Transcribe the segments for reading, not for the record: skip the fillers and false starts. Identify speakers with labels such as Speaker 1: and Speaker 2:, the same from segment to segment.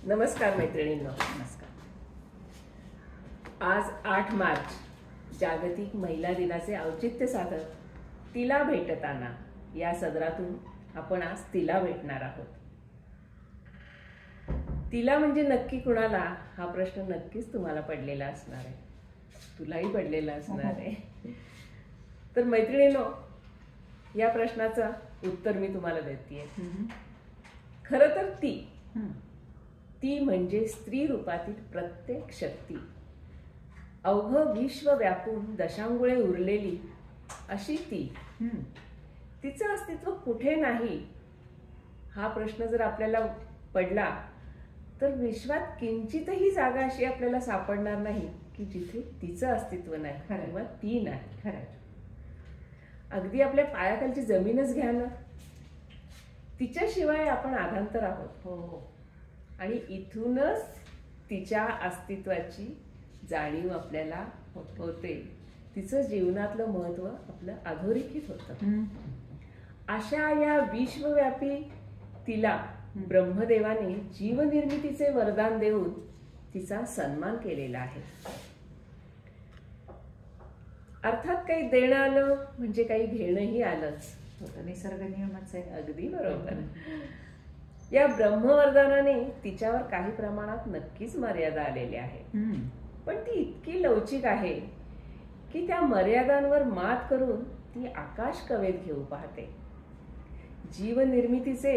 Speaker 1: नमस्कार मैत्रिणींनो.
Speaker 2: नमस्कार.
Speaker 1: आज 8 मार्च जागतिक महिला दिनाचे औचित्य साधत तिला भेटताना या सदरातून आपण आज तिला भेटणार आहोत. तिला म्हणजे नक्की कुणाला हा प्रश्न नक्कीच तुम्हाला पडलेला असणार आहे, तुलाही पडलेला असणार आहे. तर मैत्रिणींनो, या प्रश्नाचं उत्तर मी तुम्हाला देते. खरं तर ती म्हणजे स्त्री रूपातील प्रत्येक शक्ती, अवघं विश्व व्यापून दशांगुळे उरलेली अशी ती. तिचं अस्तित्व कुठे नाही हा प्रश्न जर आपल्याला पडला तर विश्वात किंचितही जागा अशी आपल्याला सापडणार नाही की जिथे तिचं अस्तित्व नाही किंवा ती नाही.
Speaker 2: खरं.
Speaker 1: अगदी आपल्या पायाखालची जमीनच घ्या ना, तिच्याशिवाय आपण आधांतर आहोत.
Speaker 2: हो.
Speaker 1: आणि इथूनच तिच्या अस्तित्वाची जाणीव आपल्याला होते, तिचं जीवनातलं महत्व आपलं अधोरेखित होतं. अशा या विश्वव्यापी तिला ब्रह्मदेवाने जीवनिर्मितीचे वरदान देऊन तिचा सन्मान केलेला आहे. अर्थात काही देणं आलं म्हणजे काही घेणंही आलंच
Speaker 2: होतं, निसर्ग नियमच आहे.
Speaker 1: अगदी बरोबर. या ब्रह्मवरदानाने तिच्यावर काही प्रमाणात नक्कीच मर्यादा आलेल्या आहेत, पण ती इतकी लवचिक आहे की त्या मर्यादांवर मात करून ती आकाश कवेत घेऊ पाहते. जीवनिर्मितीचे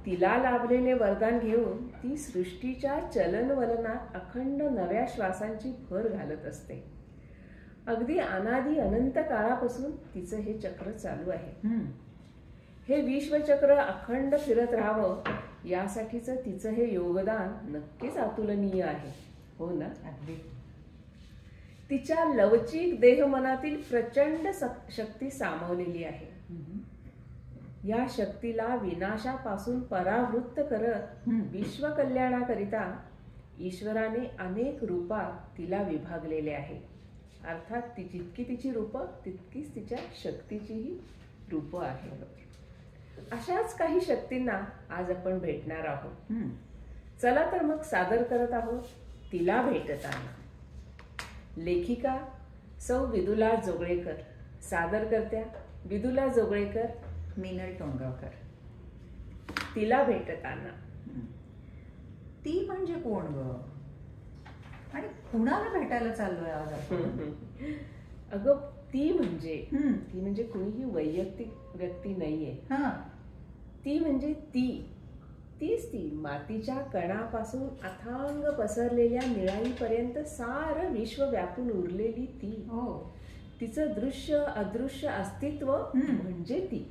Speaker 1: तिला लाभलेले वरदान घेऊन ती सृष्टीच्या चलनवलनात अखंड नव्या श्वासांची भर घालत असते. अगदी अनादी अनंत काळापासून तिचं हे चक्र चालू आहे. हे विश्वचक्र अखंड फिरत राहावं यासाठीच तिचं हे योगदान नक्कीच अतुलनीय आहे. हो ना?
Speaker 2: अगदी.
Speaker 1: तिच्या लवचिक देहमनातील प्रचंड शक्ती सामावलेली आहे. या शक्तीला विनाशापासून परावृत्त करत विश्व कल्याणाकरिता ईश्वराने अनेक रूपात तिला विभागलेले आहे. अर्थात ती जितकी तिची रूपं तितकीच तिच्या शक्तीचीही रूपं आहेत. अशाच काही शक्तींना आज आपण भेटणार आहोत. चला तर मग सादर करत आहोत तिला भेटताना. लेखिका सौ विदुला जोगळेकर, सादर करत्या विदुला जोगळेकर,
Speaker 2: मिनल टोंगावकर.
Speaker 1: तिला भेटताना.
Speaker 2: ती म्हणजे कोण ग, आणि कुणाला भेटायला चाललोय आज आपण?
Speaker 1: अगं, ती म्हणजे कुणीही वैयक्तिक व्यक्ती नाहीये. ती म्हणजे तीच ती मातीच्या कणापासून अथांग पसरलेल्या निळाईपर्यंत सारं विश्व व्यापून उरलेली ती. तिचं दृश्य अदृश्य अस्तित्व म्हणजे ती.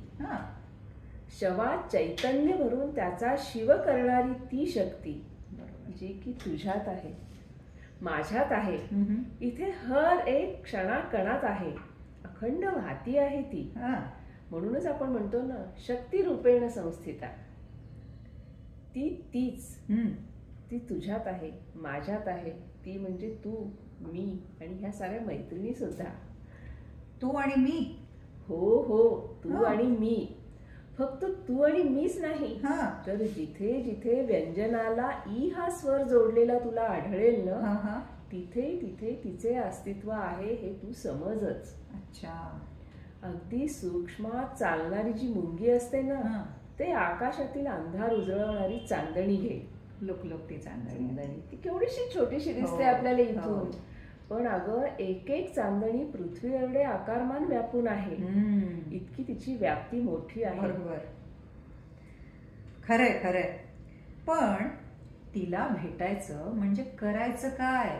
Speaker 1: शवात चैतन्य भरून त्याचा शिव करणारी ती शक्ती जी की तुझ्यात आहे, माझ्यात आहे, इथे हर एक क्षणाकणात आहे, अखंड वाहती आहे ती. म्हणूनच आपण म्हणतो ना, शक्ती रूपेण संस्थिता. ती तुझ्यात आहे, माझ्यात आहे. ती म्हणजे तू, मी आणि ह्या साऱ्या मैत्रिणी सुद्धा.
Speaker 2: तू आणि मी.
Speaker 1: हो, तू आणि मी. फक्त तू आणि मीच नाही, तर जिथे जिथे व्यंजनाला ई हा स्वर जोडलेला तुला आढळेल ना, तिथे तिथे तिचे अस्तित्व आहे हे तू समजच.
Speaker 2: अच्छा.
Speaker 1: अगदी सूक्ष्मात चालणारी जी मुंगी असते ना, ते आकाशातील अंधार उजळवणारी चांदणी घे.
Speaker 2: लोकलोकती चांदणी.
Speaker 1: ती केवढीशी छोटीशी दिसते आपल्याला इथून, पण अगं एक एक चांदणी पृथ्वी एवढे आकारमान व्यापून आहे. इतकी तिची व्याप्ती मोठी आहे.
Speaker 2: बरोबर. खरंय. पण तिला भेटायचं म्हणजे करायचं काय?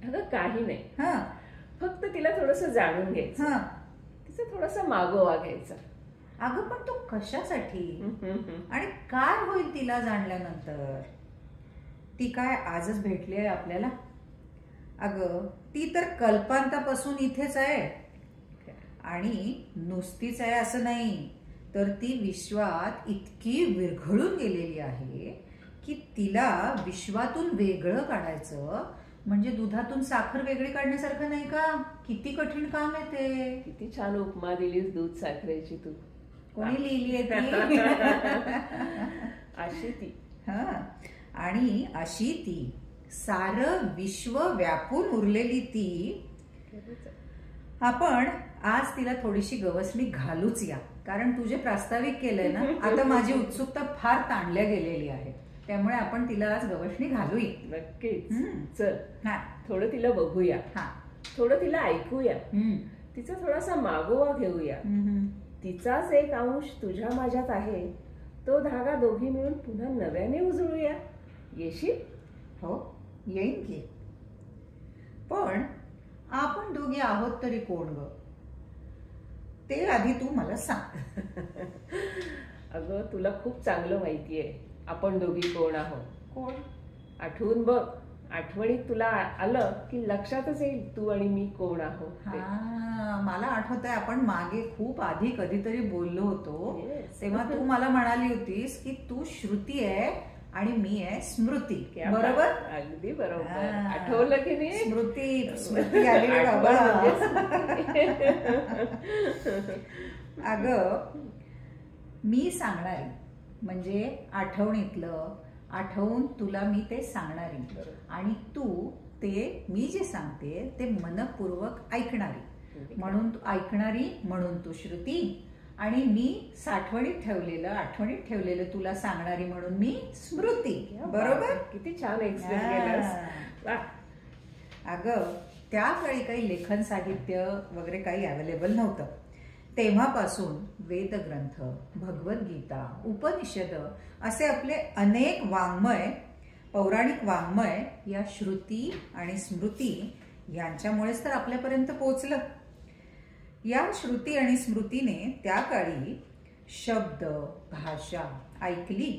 Speaker 1: अगं काही नाही, फक्त तिला थोडंसं जाणून घ्यायचं, तिचं थोडंसं मागोवा घ्यायचा.
Speaker 2: अगं पण तो कशासाठी आणि काय होईल तिला जाणल्यानंतर? ती काय आजच भेटली आहे आपल्याला? अगं, ती तर कल्पांतापासून इथेच आहे, आणि नुसतीच आहे असं नाही, तर ती विश्वात इतकी विरघळून गेलेली आहे की तिला विश्वातून वेगळं काढायचं म्हणजे दुधातून साखर वेगळी काढण्यासारखं नाही का? किती कठीण काम आहे ते.
Speaker 1: किती छान उपमा दिलीस दूध साखरेची तू.
Speaker 2: कोणी लिहिली आहे ती?
Speaker 1: अशी ती.
Speaker 2: आणि अशी ती सारं विश्व व्यापून उरलेली ती आपण आज तिला थोडीशी गवसणी घालूच या. कारण तू जे प्रास्ताविक केलंय ना, आता माझी उत्सुकता फार ताणल्या गेलेली आहे. त्यामुळे आपण तिला आज गवसणी घालूया.
Speaker 1: नक्कीच. चल
Speaker 2: हा
Speaker 1: थोडं तिला बघूया,
Speaker 2: हा
Speaker 1: थोडं तिला ऐकूया, तिचा थोडासा मागोवा घेऊया. तिचाच एक अंश तुझ्या माझ्यात आहे, तो धागा दोघी मिळून पुन्हा नव्याने उजळूया. येशील?
Speaker 2: हो येईन की. पण आपण दोघी आहोत तरी कोण ग, ते आधी तू मला सांग.
Speaker 1: अगं तुला खूप चांगलं माहितीये आपण दोघी कोण आहोत.
Speaker 2: कोण?
Speaker 1: आठवून बघ. आठवणीत तुला आलं की लक्षातच येईल तू आणि मी कोण आहोत ते.
Speaker 2: हा मला आठवत आहे, आपण मागे खूप आधी कधीतरी बोललो होतो.
Speaker 1: Yes.
Speaker 2: तेव्हा तू मला म्हणाली होतीस की तू श्रुती आहे आणि मी आहे स्मृती.
Speaker 1: क्या
Speaker 2: बरोबर?
Speaker 1: बात. अगदी बरोबर.
Speaker 2: हा.
Speaker 1: आठवलं की नाही?
Speaker 2: स्मृती आली रे
Speaker 1: आठवण
Speaker 2: बाबा.
Speaker 1: म्हणजे
Speaker 2: अगं मी सांगणारी म्हणजे आठवणीतलं आठवून तुला मी ते सांगणारी आणि तू ते मी जे सांगते ते मनपूर्वक ऐकणारी. म्हणून तू ऐकणारी म्हणून तू श्रुती आणि मी आठवणीत ठेवलेलं तुला सांगणारी म्हणून मी स्मृती. बरोबर?
Speaker 1: किती छान एक्सप्लेन केलंस. वा.
Speaker 2: अगं त्या काळी काही लेखन साहित्य वगैरे काही अवेलेबल नव्हतं. तेव्हापासून वेदग्रंथ, भगवद्गीता, उपनिषद असे आपले अनेक वाङ्मय, पौराणिक वाङ्मय या श्रुती आणि स्मृती यांच्यामुळेच तर आपल्यापर्यंत पोहोचलं. या श्रुती आणि स्मृतीने त्या काळी शब्द, भाषा ऐकली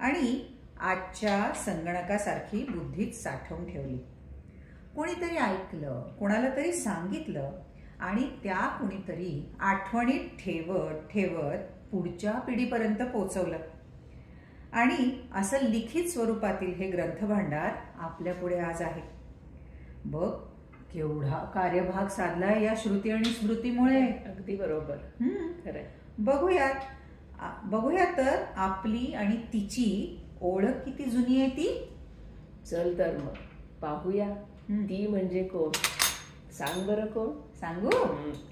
Speaker 2: आणि आजच्या संगणकासारखी बुद्धीत साठवून ठेवली. कोणीतरी ऐकलं, कोणाला तरी सांगितलं आणि त्या कुणीतरी आठवणीत ठेवत ठेवत पुढच्या पिढीपर्यंत पोहोचवलं. आणि असं लिखित स्वरूपातील हे ग्रंथभांडार आपल्या पुढे आज आहे. बघ केवढा कार्यभाग साधलाय या श्रुती आणि स्मृतीमुळे.
Speaker 1: अगदी बरोबर. खरंय.
Speaker 2: बघूया तर आपली आणि तिची ओळख किती जुनी आहे ती.
Speaker 1: चल तर मग पाहूया ती म्हणजे कोण. सांग बरं कोण.
Speaker 2: सांगू?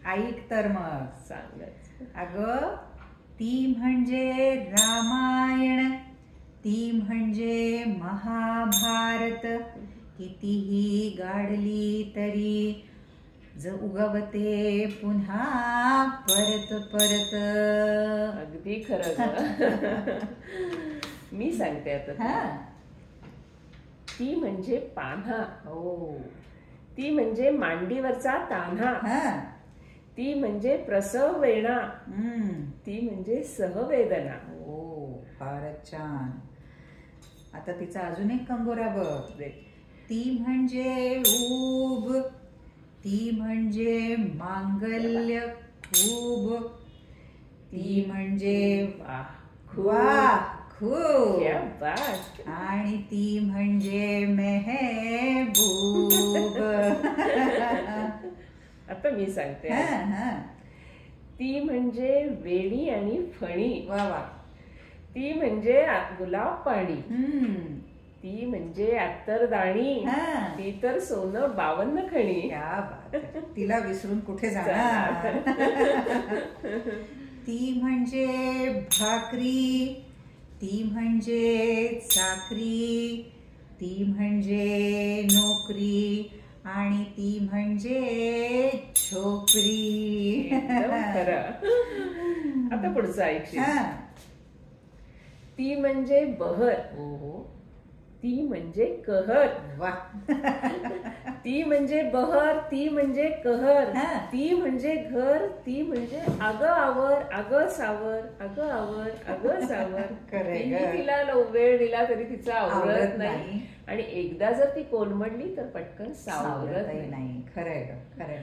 Speaker 2: ऐक तर मग.
Speaker 1: सांगच.
Speaker 2: अगं ती म्हणजे रामायण, ती म्हणजे महाभारत. कितीही गाडली तरी उगवते पुन्हा परत परत.
Speaker 1: अगदी खरं. मी सांगते आता. ती म्हणजे पान्हा.
Speaker 2: हो.
Speaker 1: ती म्हणजे मांडीवरचा तान्हा. ती म्हणजे प्रसव वेणा. ती म्हणजे सहवेदना.
Speaker 2: हो फारच छान. आता तिचा अजून एक कंगोरा बघ. ती म्हणजे ऊब, ती म्हणजे मांगल्य खूब, ती म्हणजे वाह खूप, आणि ती म्हणजे मेहबूब.
Speaker 1: आता मी सांगते. ती म्हणजे वेणी आणि फणी.
Speaker 2: वा वा.
Speaker 1: ती म्हणजे गुलाब पाणी. ती म्हणजे अत्तरदाणी. ती तर सोनं 52 खणी.
Speaker 2: क्या बात. तिला विसरून कुठे जाणार. ती म्हणजे भाकरी, ती म्हणजे चाकरी, ती म्हणजे नोकरी आणि ती म्हणजे छोकरी.
Speaker 1: आता पुढचं ऐकशील. ती म्हणजे बहर. ती म्हणजे कहर.
Speaker 2: वा.
Speaker 1: ती म्हणजे बहर, ती म्हणजे कहर, ती म्हणजे घर, ती म्हणजे अगं आवर, अगं सावर, अगं आवर, अगं सावर. तिला वेळ दिला तरी तिचा आवरत नाही आणि एकदा जर ती कोलमडली तर पटकन सावरत नाही.
Speaker 2: खरंय खरंय.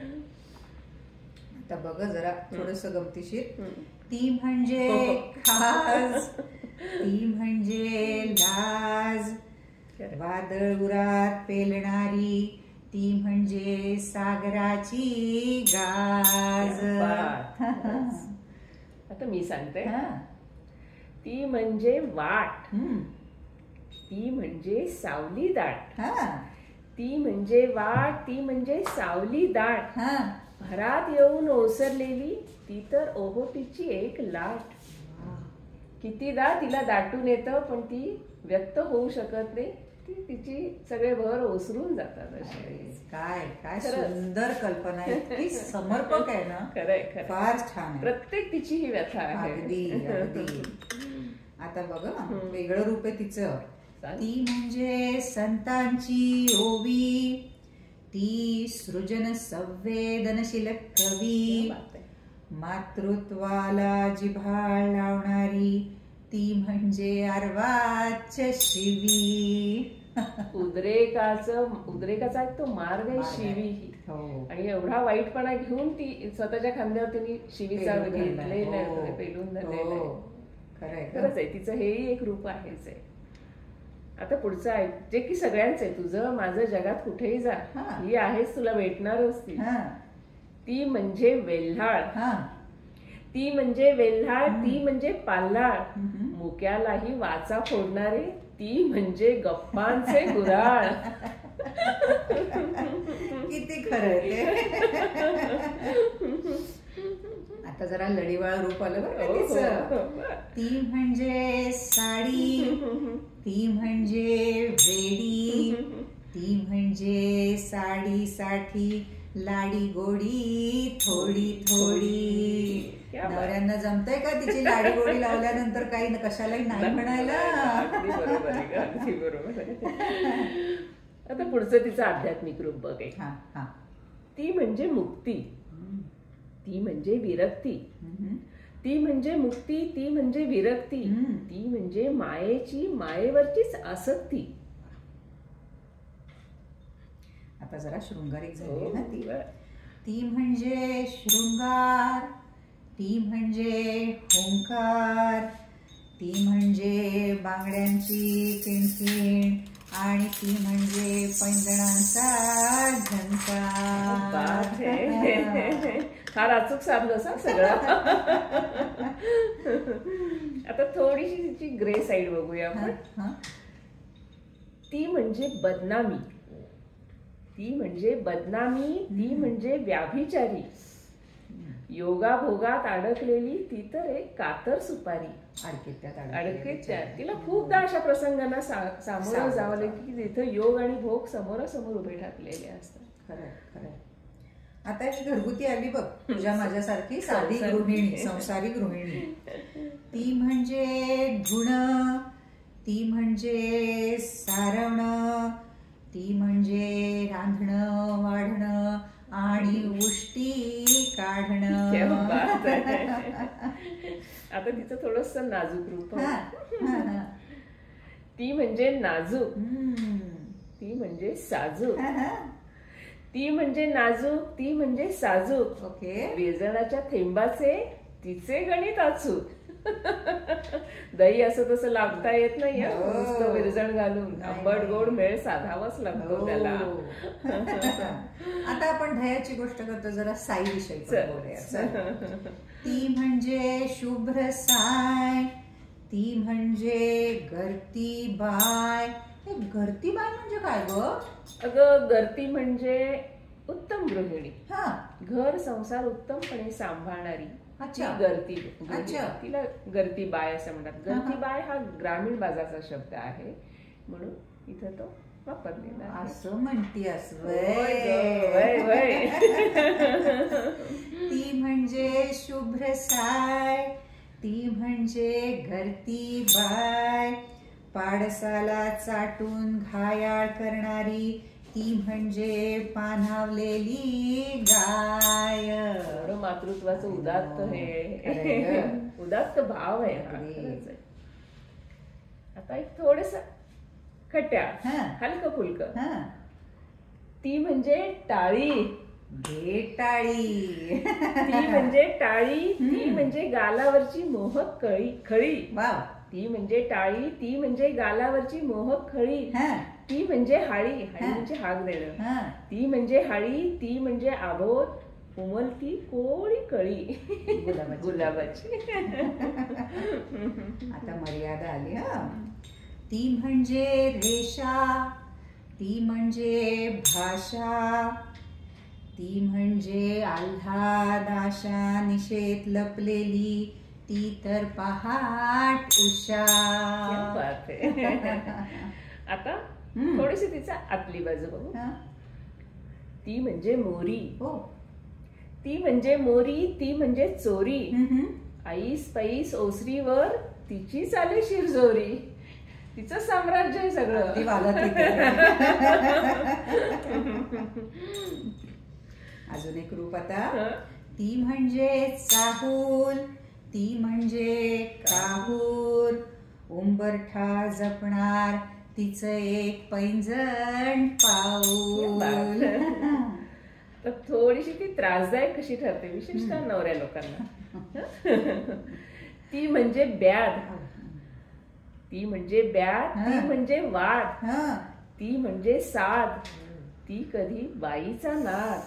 Speaker 2: आता बघ जरा थोडस गमतीशीर. ती म्हणजे खास, ती म्हणजे लाज, वादळुरात पेलणारी, ती म्हणजे सागराची गाज.
Speaker 1: आता मी सांगते. ती म्हणजे वाट, ती म्हणजे सावली दाट.
Speaker 2: हा
Speaker 1: ती म्हणजे वाट, ती म्हणजे सावली दाट.
Speaker 2: हा
Speaker 1: भरात येऊन ओसरलेली ती तर ओहोटीची एक लाट. कितीदा तिला दाटून येतं पण ती व्यक्त होऊ शकत नाही. ती तिची सगळे भर ओसरून जातात असे.
Speaker 2: काय काय
Speaker 1: खरंच.
Speaker 2: सुंदर कल्पना आहे, इतकी समर्पक आहे ना.
Speaker 1: खरंय खरं.
Speaker 2: फार छान आहे.
Speaker 1: प्रत्येक तिची ही व्यथा आहे.
Speaker 2: अगदी अगदी. आता बघ वेगळं रूप आहे तिचं. ती म्हणजे संतांची ओवी, ती सृजन संवेदनशील कवी, मातृत्वाला जिव्हाळ लावणारी, ती म्हणजे अर्वाच्य शिवी.
Speaker 1: उद्रेकाचा तो मार्ग आहे शिवी ही.
Speaker 2: हो.
Speaker 1: आणि एवढा वाईटपणा घेऊन ती स्वतःच्या खांद्यावर तिने शिवीचा
Speaker 2: पेलून धरलाय.
Speaker 1: घेतलेला आहे,
Speaker 2: हो.
Speaker 1: पेलून धरलेला
Speaker 2: हो.
Speaker 1: आहे.
Speaker 2: खरंय का?
Speaker 1: खरंच आहे, तिचं हेही एक रूप आहेच आहे. आता पुढचं आहे जे की सगळ्यांचं आहे. तुझं माझं जगात कुठेही जा,
Speaker 2: हा.
Speaker 1: ही आहेच, तुला भेटणारच ती.
Speaker 2: हा
Speaker 1: ती म्हणजे वेल्हाळ.
Speaker 2: हा
Speaker 1: ती म्हणजे वेल्हाळ, ती म्हणजे पाल्हाळ.
Speaker 2: हम्म.
Speaker 1: मुक्यालाही वाचा फोडणारे, ती म्हणजे गप्पांचे गुऱ्हाळ.
Speaker 2: किती खरं आहे ते. आता जरा लढीवाळ रूप आलं बरं का तिचं. ती म्हणजे साडी, ती म्हणजे वेडी, ती म्हणजे साडीसाठी लाडी गोडी थोडी थोडी. नवऱ्यांना जमतंय का तिची लाडी गोडी लावल्यानंतर काही कशालाही नाही म्हणायला.
Speaker 1: अगदी बरोबर आहे, अगदी बरोबर आहे. आता पुढचं तिचं आध्यात्मिक रूप बघ आहे.
Speaker 2: हा हा
Speaker 1: ती म्हणजे मुक्ती, ती म्हणजे विरक्ती.
Speaker 2: हम्म.
Speaker 1: ती म्हणजे मुक्ती, ती म्हणजे विरक्ती. ती म्हणजे मायेची, मायेवरचीच आसक्ती.
Speaker 2: आता जरा शृंगारिक झाली
Speaker 1: हो,
Speaker 2: ना ती.
Speaker 1: बरं.
Speaker 2: ती म्हणजे शृंगार, ती म्हणजे ओंकार, ती म्हणजे बांगड्यांची किणकिण, आणि ती म्हणजे पैंजणांचा
Speaker 1: बात है.
Speaker 2: झंकार.
Speaker 1: फार अचूक साधलंस हा सगळं. आता थोडीशी तिची ग्रे साईड बघूया आपण.
Speaker 2: हा?
Speaker 1: ती म्हणजे बदनामी, ती म्हणजे बदनामी, ती म्हणजे व्याभिचारी. योगा भोगात अडकलेली ती तर एक कातर सुपारी. अडकीत त्या. तिला खूपदा अशा प्रसंगांना सामोरं जावं लागतं की जिथं योग आणि भोग समोरासमोर उभे ठाकलेले असतात.
Speaker 2: खरंय खरंय. आता ही घरगुती आली बघ, तुझ्या माझ्यासारखी साधी गृहिणी, संसारी गृहिणी. ती म्हणजे धुण, ती म्हणजे सारवणं, ती म्हणजे रांधणं वाढणं आणि उष्टी काढणं.
Speaker 1: क्या बात आहे. आता तिचं थोडस नाजूक रूप. ती म्हणजे नाजूक, ती म्हणजे साजूक. ती म्हणजे नाजूक, ती म्हणजे साजूक.
Speaker 2: ओके.
Speaker 1: विरजणाच्या थेंबाचे तिचे गणित अचूक. दही असं तसं लागता येत नाही. नुसतं विरजण घालून आंबट गोड मेळ साधावाच लागतो त्याला.
Speaker 2: आता आपण दह्याची गोष्ट करतो, जरा साई विषयी बोलूया. ती म्हणजे शुभ्र साय, ती म्हणजे घरती बाय. घरती बाय म्हणजे काय ग?
Speaker 1: अगं घरती म्हणजे उत्तम गृहिणी.
Speaker 2: हा.
Speaker 1: घर संसार उत्तमपणे सांभाळणारी
Speaker 2: अच्छा.
Speaker 1: ती घरती
Speaker 2: अच्छा.
Speaker 1: तिला घरती बाय असं म्हणतात. घरती बाय हा ग्रामीण भागाचा शब्द आहे म्हणून इथं तो वापरलेला आहे.
Speaker 2: असं म्हणतीस
Speaker 1: वय.
Speaker 2: ती म्हणजे शुभ्र साय, ती म्हणजे घरती बाय, पाडसाला चाटून घायाळ करणारी, ती म्हणजे पाणावलेली गाय.
Speaker 1: एवढं मातृत्वाचं उदात्त हे उदात्त भाव आहे. खरंच आहे. आता एक थोडस खट्याळ, हलकं फुलकं. ती म्हणजे टाळी,
Speaker 2: बेटाळी.
Speaker 1: ती म्हणजे टाळी, ती म्हणजे गालावरची मोहक खळी.
Speaker 2: वाव.
Speaker 1: ती म्हणजे टाळी, ती म्हणजे गालावरची मोहक खळी. ती म्हणजे हाळी, हाळी म्हणजे हाक देणं. ती म्हणजे हाळी, ती म्हणजे आबोत उमलती कोळी कळी
Speaker 2: गुलाबाची.
Speaker 1: गुलाबाची.
Speaker 2: आता मर्यादा आली. हा. ती म्हणजे रेषा, ती म्हणजे भाषा, ती म्हणजे आल्हाद आशा निशेत लपलेली ती तर पहाट उषा.
Speaker 1: क्या बात आहे. आता थोडीशी तिचा आतली बाजू बघू. ती म्हणजे मोरी,
Speaker 2: हो.
Speaker 1: ती म्हणजे मोरी, ती म्हणजे चोरी. ऐस पैस ओसरीवर तिची चाले शिरजोरी. तिचं साम्राज्य आहे सगळं.
Speaker 2: अगदी वाला तिथे. अजून एक रूप आता. ती म्हणजे चाहूल, ती म्हणजे काहूर, उंबरठा जपणार तिचं एक पैंजण पाऊल.
Speaker 1: तर थोडीशी ती त्रासदायक कशी ठरते विशेषतः नवऱ्या लोकांना. ती म्हणजे ब्याद, ती म्हणजे ब्याद, ती म्हणजे वाद, ती म्हणजे साध, ती कधी बाईचा नाद.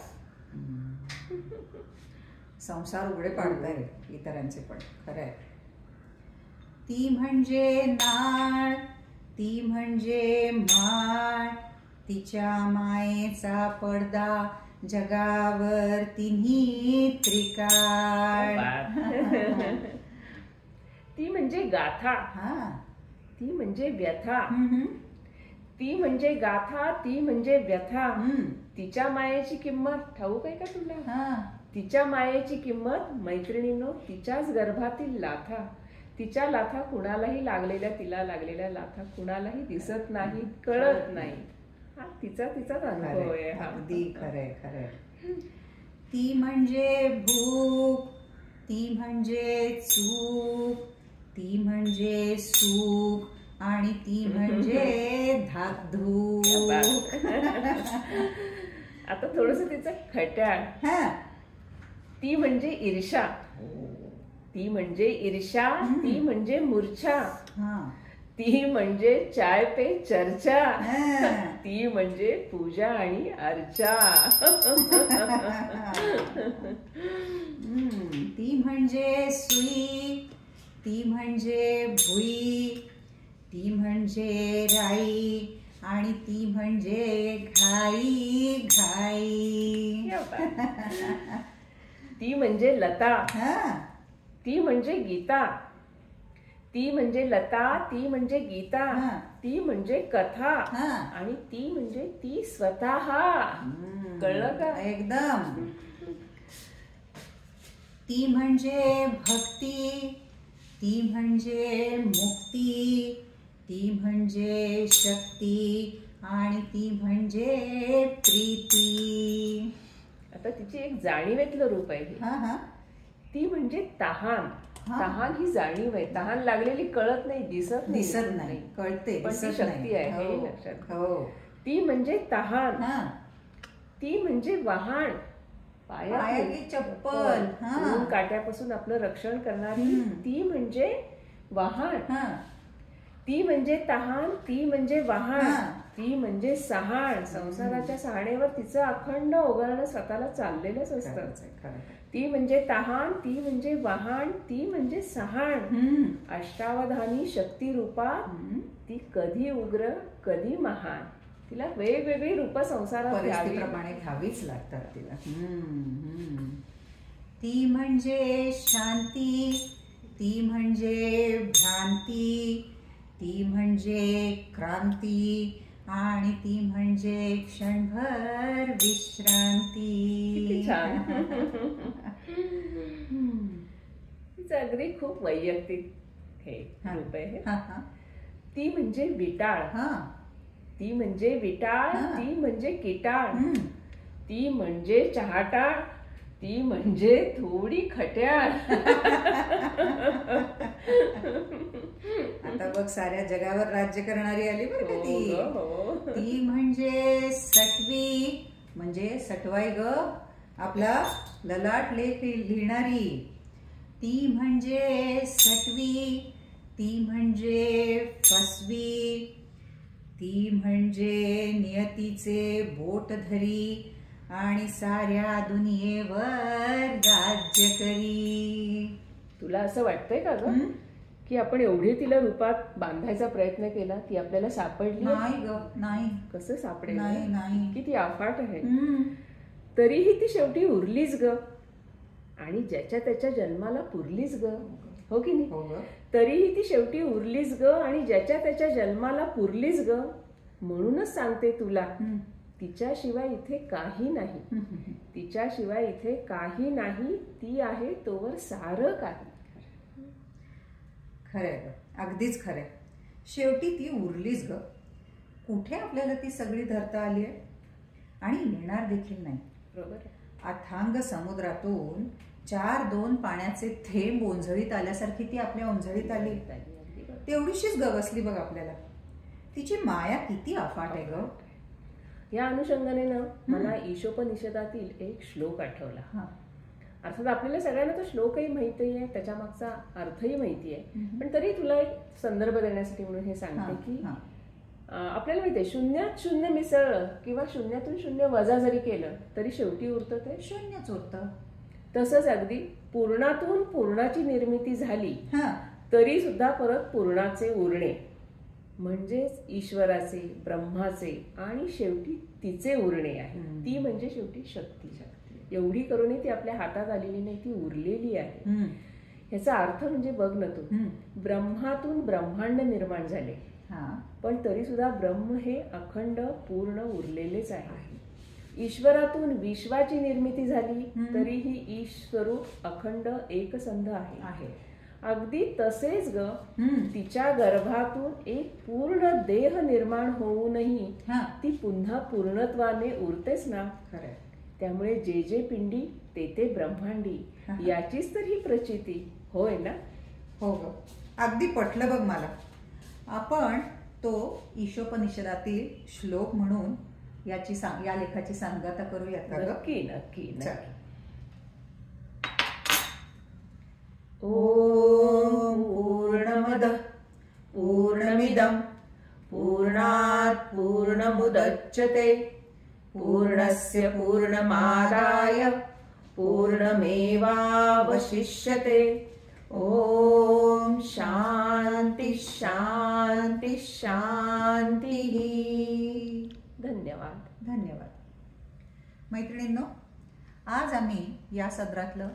Speaker 2: संसार उघडे पाडताय इतरांचे पण खरंय. ती म्हणजे नाळ, ती म्हणजे माळ, तिच्या मायेचा पडदा जगावर तिन्ही त्रिकाळ.
Speaker 1: ती म्हणजे गाथा, ती म्हणजे व्यथा, ती म्हणजे गाथा, ती म्हणजे व्यथा. तिच्या मायेची किंमत ठाऊक आहे का तुला? तिच्या मायेची किंमत मैत्रिणींनो तिच्याच गर्भातील लाथा. तिच्या लाथा कुणालाही लागलेल्या, तिला लागलेल्या लाथा कुणालाही दिसत नाही, कळत नाही. हा तिचाच अनुभव आहे.
Speaker 2: अगदी खरंय खरंय. ती म्हणजे भूक, ती म्हणजे चूक, ती म्हणजे सुख आणि ती म्हणजे धाकधूक.
Speaker 1: आता थोडस तिचं खट्याळ. ती म्हणजे ईर्षा, ती म्हणजे ईर्षा, ती म्हणजे मूर्छा, ती म्हणजे चाय पे चर्चा, ती म्हणजे पूजा आणि अर्चा.
Speaker 2: ती म्हणजे सुई, ती म्हणजे भुई, ती म्हणजे राई आणि ती म्हणजे घाई घाई.
Speaker 1: ती म्हणजे लता, ती म्हणजे गीता, ती म्हणजे लता, ती म्हणजे गीता, ती म्हणजे कथा आणि ती म्हणजे ती स्वतः. कळलं का?
Speaker 2: एकदम. ती म्हणजे भक्ती, ती म्हणजे मुक्ती, ती म्हणजे शक्ती आणि ती म्हणजे प्रीती.
Speaker 1: आता तिची एक जाणीवेतलं रूप आहे. ती म्हणजे तहान. तहान ही जाणीव आहे. तहान लागलेली कळत नाही, दिसत
Speaker 2: नाही, कळते
Speaker 1: पण ती शक्ती आहे हे लक्षात. ती म्हणजे तहान. ती म्हणजे वाहन,
Speaker 2: पायाची चप्पल,
Speaker 1: ऊन काट्यापासून आपलं रक्षण करणारी ती म्हणजे वाहन. ती म्हणजे तहान, ती म्हणजे वाहन, ती म्हणजे सहाण. संसाराच्या सहाणेवर तिचं अखंड ओघळणं स्वतःला चाललेलंच असतं. ती म्हणजे तहान, ती म्हणजे वाहन, ती म्हणजे सहाण. अष्टावधानी शक्ती रूपा, ती कधी उग्र कधी महान. तिला वेगवेगळी रूप संसारात
Speaker 2: परिस्थितीप्रमाणे घ्यावीच लागतात तिला. ती म्हणजे शांती, ती म्हणजे भ्रांती, ती म्हणजे क्रांती आणि ती म्हणजे क्षणभर विश्रांती.
Speaker 1: तिचं अगदी खूप वैयक्तिक हे रूप आहे. ती म्हणजे विटाळ, ती म्हणजे विटाळ, ती म्हणजे किटाळ, ती म्हणजे चहाटाळ, ती म्हणजे थोडी खट्याळ.
Speaker 2: आता बघ साऱ्या जगावर राज्य करणारी आली बरं का ती. ती म्हणजे सटवी, म्हणजे सटवाई ग आपला ललाट लेख लिहिणारी. ती म्हणजे सटवी, ती म्हणजे फसवी, ती म्हणजे नियतीचे बोट धरी आणि साऱ्या दुनियेवर राज्य करी.
Speaker 1: तुला असं वाटतंय का ग की आपण एवढे तिला रूपात बांधायचा प्रयत्न केला, ती आपल्याला सापडली?
Speaker 2: नाही ग, नाही.
Speaker 1: कसं सापडेल?
Speaker 2: नाही, नाही.
Speaker 1: किती अफाट आहे. तरीही ती शेवटी उरलीच ग, आणि ज्याच्या त्याच्या जन्माला पुरलीच ग, हो की नाही?
Speaker 2: हो ग.
Speaker 1: तरीही ती शेवटी उरलीच ग, आणि ज्याच्या त्याच्या जन्माला पुरलीच ग. म्हणूनच सांगते तुला, तिच्याशिवाय इथे काही नाही, तिच्याशिवाय इथे काही नाही. ती आहे तोवर सारं काही.
Speaker 2: खरंय ग, अगदीच खरंय. शेवटी ती उरलीच ग. कुठे आपल्याला ती सगळी धरता आली आहे, आणि येणार देखील नाही.
Speaker 1: बरोबर.
Speaker 2: अथांग समुद्रातून 4-2 पाण्याचे थेंब ओंझळीत आल्यासारखी ती आपल्या ओंझळीत आली. तेवढीशीच गवसली बघ आपल्याला. तिची माया किती अफाट आहे ग.
Speaker 1: या अनुषंगाने ना मला ईशोपनिषदातील एक श्लोक आठवला. अर्थात आपल्याला सगळ्यांना तो श्लोकही माहिती आहे, त्याच्या मागचा अर्थही माहिती आहे, पण तरी तुला एक संदर्भ देण्यासाठी म्हणून हे सांगते की आपल्याला माहिती आहे, शून्यात शून्य मिसळलं किंवा शून्यातून शून्य वजा जरी केलं तरी शेवटी उरतं ते
Speaker 2: शून्यच उरतं.
Speaker 1: तसंच अगदी पूर्णातून पूर्णाची निर्मिती झाली तरी सुद्धा परत पूर्णाचे उरणे, म्हणजेच ईश्वराचे, ब्रह्माचे आणि शेवटी तिचे उरणे आहे. ती म्हणजे शेवटी शक्ती. एवढी करूनही ती आपल्या हातात आलेली नाही, ती उरलेली आहे. ह्याचा अर्थ म्हणजे बघ ना तू, ब्रह्मातून ब्रह्मांड निर्माण झाले, पण तरी सुद्धा ब्रह्म हे अखंड पूर्ण उरलेलेच आहे. ईश्वरातून विश्वाची निर्मिती झाली तरीही ईश्वरूप अखंड एकसंध आहे. अगदी तसेच ग, तिच्या गर्भातून एक पूर्ण देह निर्माण होऊनही ती पुन्हा पूर्णत्वाने उरतेच ना. त्यामुळे जे जे पिंडी ते ते ब्रह्मांडी, याचीच तर ही प्रचिती होय ना.
Speaker 2: हो ग, अगदी पटलं बघ मला. आपण तो ईशोपनिषदातील श्लोक म्हणून या लेखाची सांगता करूयात का?
Speaker 1: नक्की नक्की नक्की.
Speaker 2: ओम पूर्णमद पूर्णमिदं पूर्णात् पूर्णमुदच्यते पूर्णस्य पूर्णमादाय पूर्णमेवावशिष्यते. ओम शांती शांती शांती.
Speaker 1: धन्यवाद.
Speaker 2: धन्यवाद. मैत्रिणींनो, आज आम्ही या सदरातलं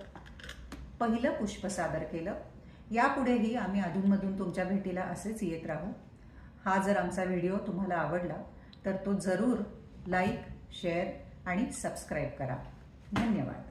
Speaker 2: पहिलं पुष्प सादर केलं. यापुढेही आम्ही अधूनमधून तुमच्या भेटीला असेच येत राहू. हा जर आमचा व्हिडिओ तुम्हाला आवडला तर तो जरूर लाईक, शेअर आणि सबस्क्राईब करा. धन्यवाद.